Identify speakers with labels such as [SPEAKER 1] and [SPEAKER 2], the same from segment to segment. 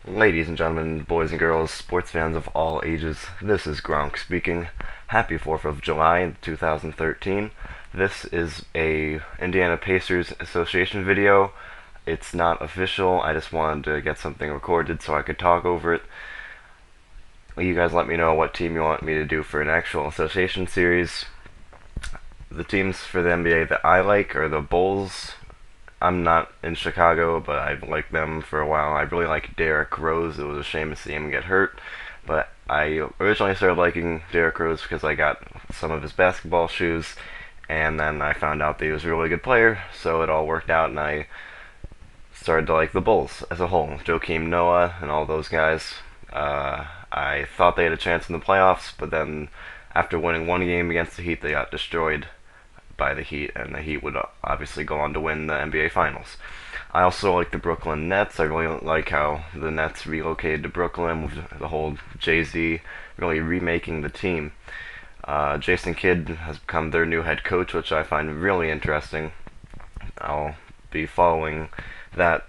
[SPEAKER 1] Ladies and gentlemen, boys and girls, sports fans of all ages, this is Gronk speaking. Happy 4th of July 2013. This is a Indiana Pacers Association video. It's not official, I just wanted to get something recorded so I could talk over it. You guys let me know what team you want me to do for an actual association series. The teams for the NBA that I like are the Bulls. I'm not in Chicago, but I've liked them for a while. I really like Derrick Rose. It was a shame to see him get hurt, but I originally started liking Derrick Rose because I got some of his basketball shoes, and then I found out that he was a really good player, so it all worked out, and I started to like the Bulls as a whole. Joakim Noah and all those guys. I thought they had a chance in the playoffs, but then after winning one game against the Heat, they got destroyed by the Heat, and the Heat would obviously go on to win the NBA Finals. I also like the Brooklyn Nets. I really like how the Nets relocated to Brooklyn with the whole Jay-Z really remaking the team. Jason Kidd has become their new head coach, which I find really interesting. I'll be following that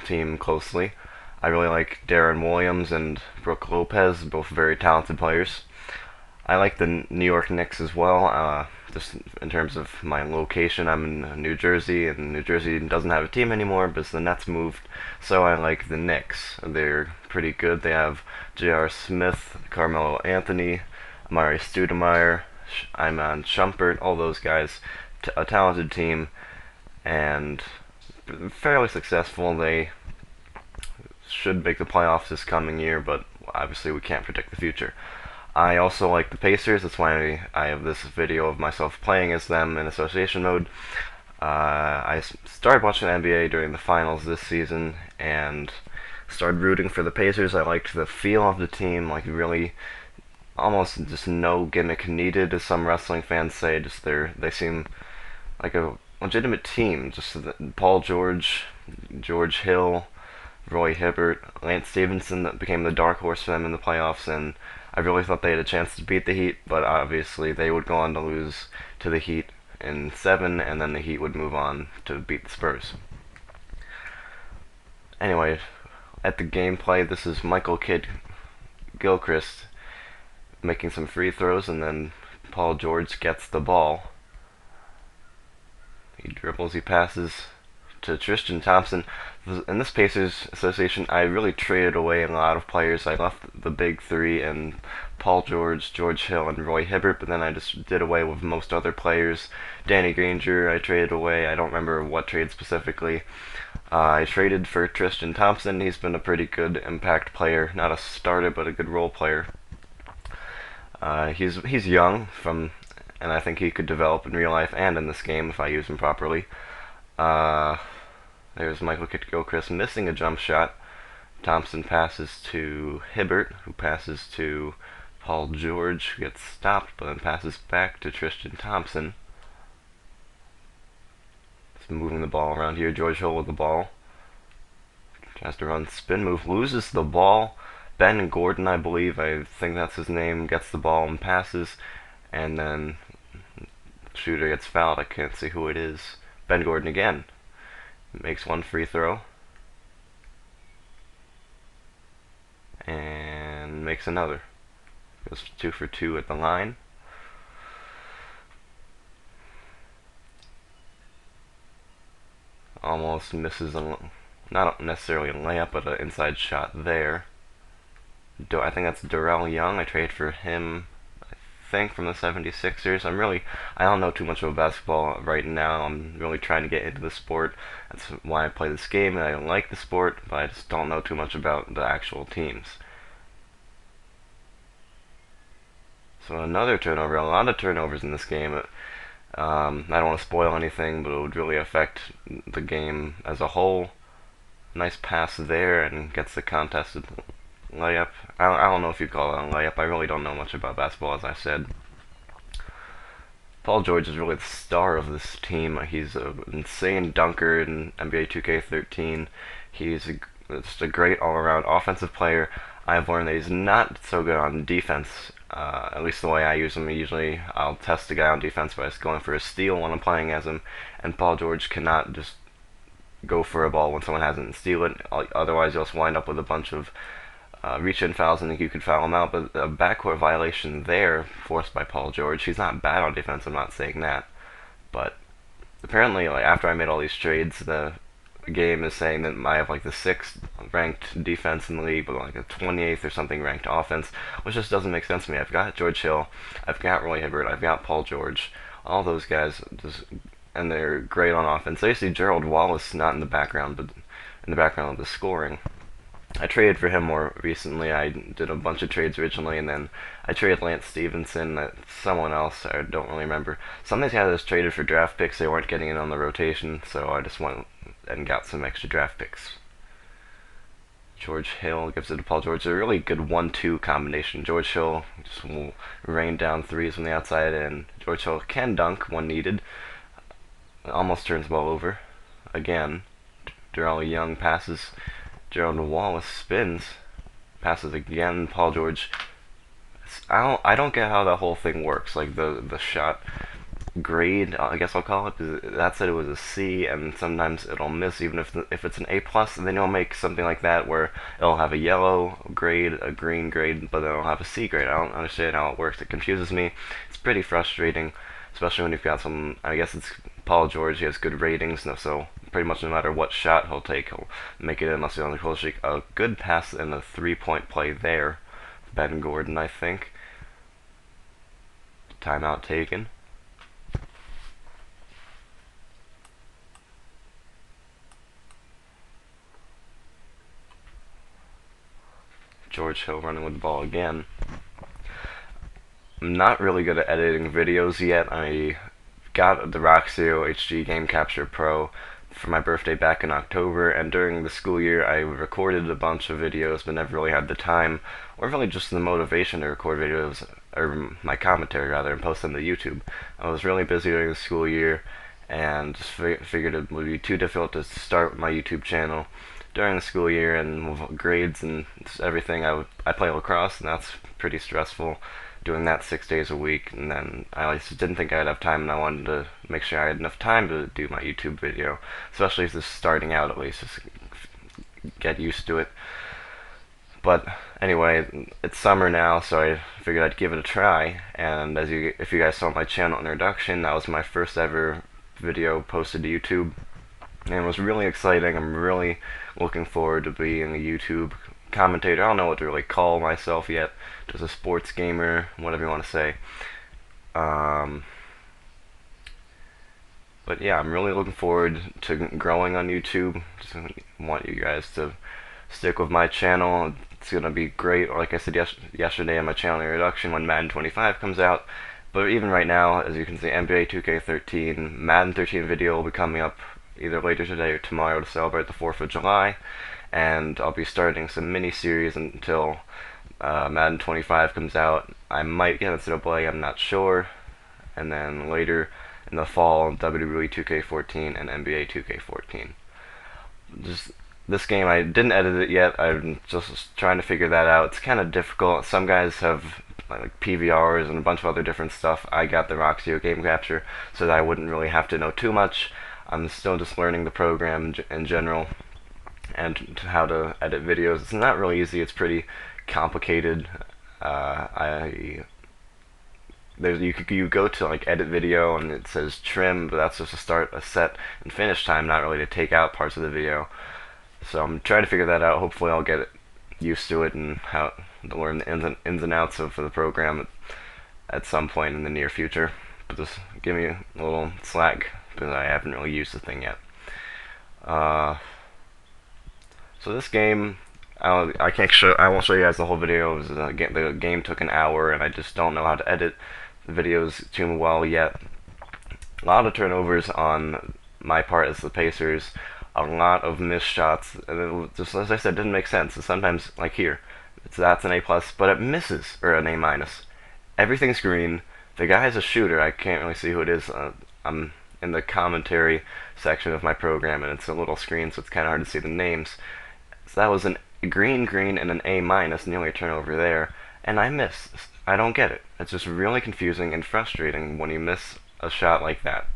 [SPEAKER 1] team closely. I really like Darren Williams and Brook Lopez, both very talented players. I like the New York Knicks as well. Just in terms of my location, I'm in New Jersey, and New Jersey doesn't have a team anymore because the Nets moved. So I like the Knicks. They're pretty good. They have J.R. Smith, Carmelo Anthony, Amari Stoudemire, Iman Shumpert, all those guys. A talented team, and fairly successful. They should make the playoffs this coming year, but obviously we can't predict the future. I also like the Pacers. That's why I have this video of myself playing as them in association mode. I started watching the NBA during the finals this season and started rooting for the Pacers. I liked the feel of the team, like really almost just no gimmick needed, as some wrestling fans say. Just they seem like a legitimate team. Just Paul George, George Hill, Roy Hibbert, Lance Stevenson that became the dark horse for them in the playoffs, and I really thought they had a chance to beat the Heat, but obviously they would go on to lose to the Heat in 7, and then the Heat would move on to beat the Spurs. Anyway, at the gameplay, this is Michael Kidd Gilchrist making some free throws, and then Paul George gets the ball. He dribbles, he passes to Tristan Thompson. In this Pacers association, I really traded away a lot of players. I left the big three and Paul George, George Hill, and Roy Hibbert, but then I just did away with most other players. Danny Granger, I traded away. I don't remember what trade specifically. I traded for Tristan Thompson. He's been a pretty good impact player, not a starter, but a good role player. He's young, and I think he could develop in real life and in this game if I use him properly. There's Michael Kidd-Gilchrist missing a jump shot. Thompson passes to Hibbert, who passes to Paul George, who gets stopped, but then passes back to Tristan Thompson. Just moving the ball around here. George Hill with the ball. Tries to run spin move, loses the ball. Ben Gordon, I believe, I think that's his name, gets the ball and passes, and then shooter gets fouled. I can't see who it is. Ben Gordon again. Makes one free throw. And makes another. Goes 2 for 2 at the line. Almost misses not necessarily a layup, but an inside shot there. I think that's Darrell Young. I traded for him, from the 76ers. I don't know too much about basketball right now. I'm really trying to get into the sport. That's why I play this game, and I like the sport, but I just don't know too much about the actual teams. So another turnover, a lot of turnovers in this game. I don't want to spoil anything, but it would really affect the game as a whole. Nice pass there, and gets the contested layup. I don't know if you call it a layup. I really don't know much about basketball, as I said. Paul George is really the star of this team. He's an insane dunker in NBA 2K13. He's just a great all-around offensive player. I've learned that he's not so good on defense, at least the way I use him. Usually I'll test a guy on defense by just going for a steal when I'm playing as him, and Paul George cannot just go for a ball when someone hasn't and steal it. Otherwise, you'll just wind up with a bunch of reach-in fouls, and you could foul him out. But a backcourt violation there, forced by Paul George. He's not bad on defense. I'm not saying that, but apparently, like after I made all these trades, the game is saying that I have like the 6th ranked defense in the league, but like a 28th or something ranked offense, which just doesn't make sense to me. I've got George Hill, I've got Roy Hibbert, I've got Paul George, all those guys just, and they're great on offense. I see Gerald Wallace not in the background, but in the background of the scoring. I traded for him more recently. I did a bunch of trades originally, and then I traded Lance Stevenson, someone else, I don't really remember. Some of these guys traded for draft picks, they weren't getting in on the rotation, so I just went and got some extra draft picks. George Hill gives it to Paul George. A really good 1-2 combination. George Hill just will rain down threes from the outside, and George Hill can dunk when needed. Almost turns the ball over. Again, Darrell Young passes. Gerald Wallace spins, passes again. Paul George. I don't get how that whole thing works. Like the shot grade, I guess I'll call it. That said it was a C, and sometimes it'll miss even if it's an A plus. And then you'll make something like that where it'll have a yellow grade, a green grade, but then it'll have a C grade. I don't understand how it works. It confuses me. It's pretty frustrating, especially when you've got some. I guess it's Paul George. He has good ratings, so pretty much no matter what shot he'll take, he'll make it unless he's on the cold streak. A good pass and a 3-point play there. Ben Gordon, I think. Timeout taken. George Hill running with the ball again. I'm not really good at editing videos yet. I got the Roxio HD Game Capture Pro for my birthday back in October, and during the school year I recorded a bunch of videos but never really had the time or really just the motivation to record videos, or my commentary rather, and post them to YouTube. I was really busy during the school year and just figured it would be too difficult to start my YouTube channel during the school year, and with grades and everything. I play lacrosse, and that's pretty stressful, doing that 6 days a week, and then I just didn't think I'd have time, and I wanted to make sure I had enough time to do my YouTube video, especially if just starting out, at least just get used to it. But anyway, it's summer now, so I figured I'd give it a try, and if you guys saw my channel introduction, that was my first ever video posted to YouTube, and it was really exciting. I'm really looking forward to being a YouTube commentator. I don't know what to really call myself yet, just a sports gamer, whatever you want to say. But yeah, I'm really looking forward to growing on YouTube. Just want you guys to stick with my channel. It's gonna be great. Like I said yesterday on my channel introduction, when Madden 25 comes out. But even right now, as you can see, NBA 2K13, Madden 13 video will be coming up either later today or tomorrow to celebrate the 4th of July. And I'll be starting some mini-series until Madden 25 comes out. I might get NCAA, I'm not sure. And then later in the fall, WWE 2K14 and NBA 2K14. This game, I didn't edit it yet. I'm just trying to figure that out. It's kind of difficult. Some guys have like PVRs and a bunch of other different stuff. I got the Roxio Game Capture, so that I wouldn't really have to know too much. I'm still just learning the program in general and how to edit videos. It's not really easy. It's pretty complicated. You go to like edit video and it says trim, but that's just to start a set and finish time, not really to take out parts of the video. So I'm trying to figure that out. Hopefully I'll get used to it and how to learn the ins and outs of the program at some point in the near future. But just give me a little slack because I haven't really used the thing yet. So this game, I can't show. I won't show you guys the whole video. The game took an hour, and I just don't know how to edit the videos too well yet. A lot of turnovers on my part as the Pacers. A lot of missed shots, and it just, as I said, didn't make sense. And sometimes, like here, that's an A plus, but it misses, or an A minus. Everything's green. The guy is a shooter. I can't really see who it is. I'm in the commentary section of my program, and it's a little screen, so it's kind of hard to see the names. So that was a green, and an A minus, nearly a turnover there, and I missed. I don't get it. It's just really confusing and frustrating when you miss a shot like that.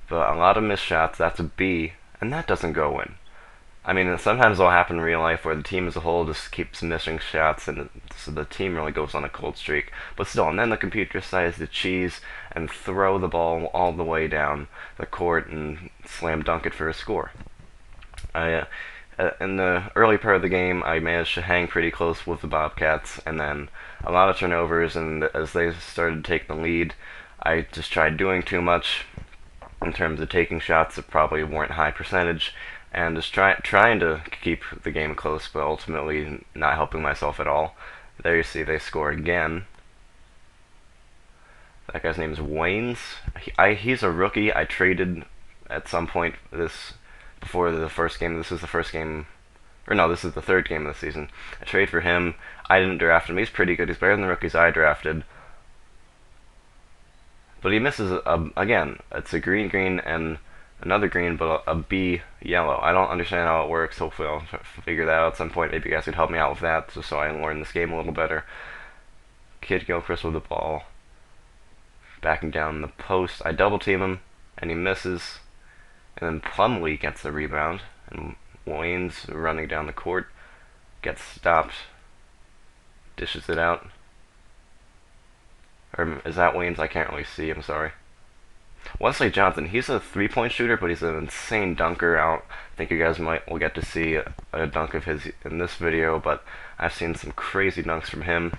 [SPEAKER 1] But a lot of missed shots, that's a B, and that doesn't go in. I mean, sometimes it'll happen in real life where the team as a whole just keeps missing shots, and so the team really goes on a cold streak. But still, and then the computer decides to cheese and throw the ball all the way down the court and slam dunk it for a score. In the early part of the game, I managed to hang pretty close with the Bobcats, and then a lot of turnovers, and as they started to take the lead, I just tried doing too much in terms of taking shots that probably weren't high percentage, and just trying to keep the game close, but ultimately not helping myself at all. There you see they score again. That guy's name is Waynes. He's a rookie. I traded at some point before the first game. This is the first game, or no, this is the third game of the season. I traded for him. I didn't draft him. He's pretty good. He's better than the rookies I drafted. But he misses again. It's a green and another green, but a B yellow. I don't understand how it works. Hopefully I'll figure that out at some point. Maybe you guys could help me out with that, just so I can learn this game a little better. Kid Gilchrist with the ball. Backing down the post. I double team him, and he misses. And then Plumlee gets the rebound. And Wayne's running down the court. Gets stopped. Dishes it out. Or is that Wayne's? I can't really see. I'm sorry. Wesley Johnson, he's a three-point shooter, but he's an insane dunker. I think you guys will get to see a dunk of his in this video, but I've seen some crazy dunks from him.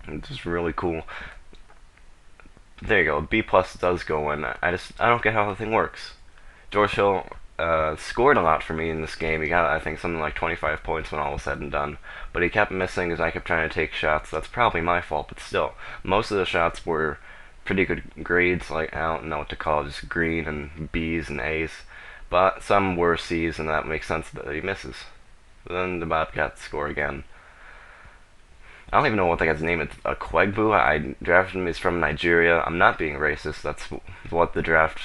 [SPEAKER 1] It's just really cool. There you go. B plus does go in. I don't get how the thing works. George Hill scored a lot for me in this game. He got, I think, something like 25 points when all was said and done. But he kept missing as I kept trying to take shots. That's probably my fault, but still, most of the shots were pretty good grades. Like, I don't know what to call it, just green and B's and A's. But some were C's, and that makes sense that he misses. Then the Bobcats score again. I don't even know what that guy's name is. Quegbu. I drafted him. He's from Nigeria. I'm not being racist. That's what the draft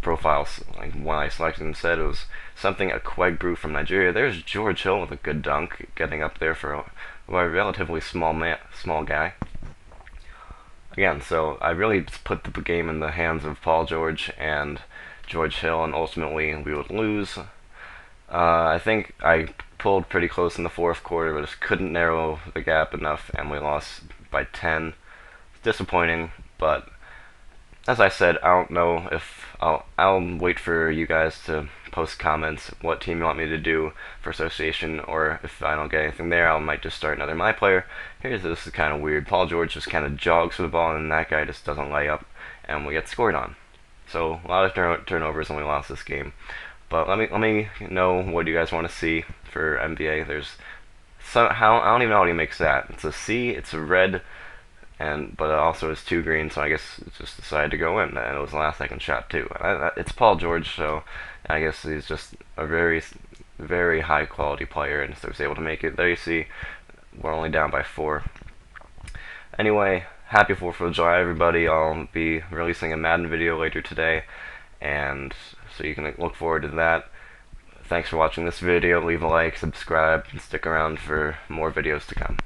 [SPEAKER 1] profiles, like when I selected him, said. It was something Quegbu from Nigeria. There's George Hill with a good dunk, getting up there for a relatively small guy. Again, so I really just put the game in the hands of Paul George and George Hill, and ultimately we would lose. I think I pulled pretty close in the fourth quarter, but just couldn't narrow the gap enough, and we lost by 10. It's disappointing, but as I said, I don't know if I'll wait for you guys to post comments what team you want me to do for association, or if I don't get anything there, I might just start another My Player. This is kind of weird. Paul George just kind of jogs for the ball, and that guy just doesn't lay up, and we get scored on. So a lot of turnovers, and we lost this game. But let me know what you guys want to see for NBA. There's somehow I don't even know how he makes that. It's a C, it's a red, but it also is two green. So I guess it just decided to go in, and it was the last second shot too. It's Paul George, so I guess he's just a very, very high quality player, and so he's able to make it. There you see, we're only down by 4. Anyway, happy 4th of July, everybody. I'll be releasing a Madden video later today, and so you can look forward to that. Thanks for watching this video. Leave a like, subscribe, and stick around for more videos to come.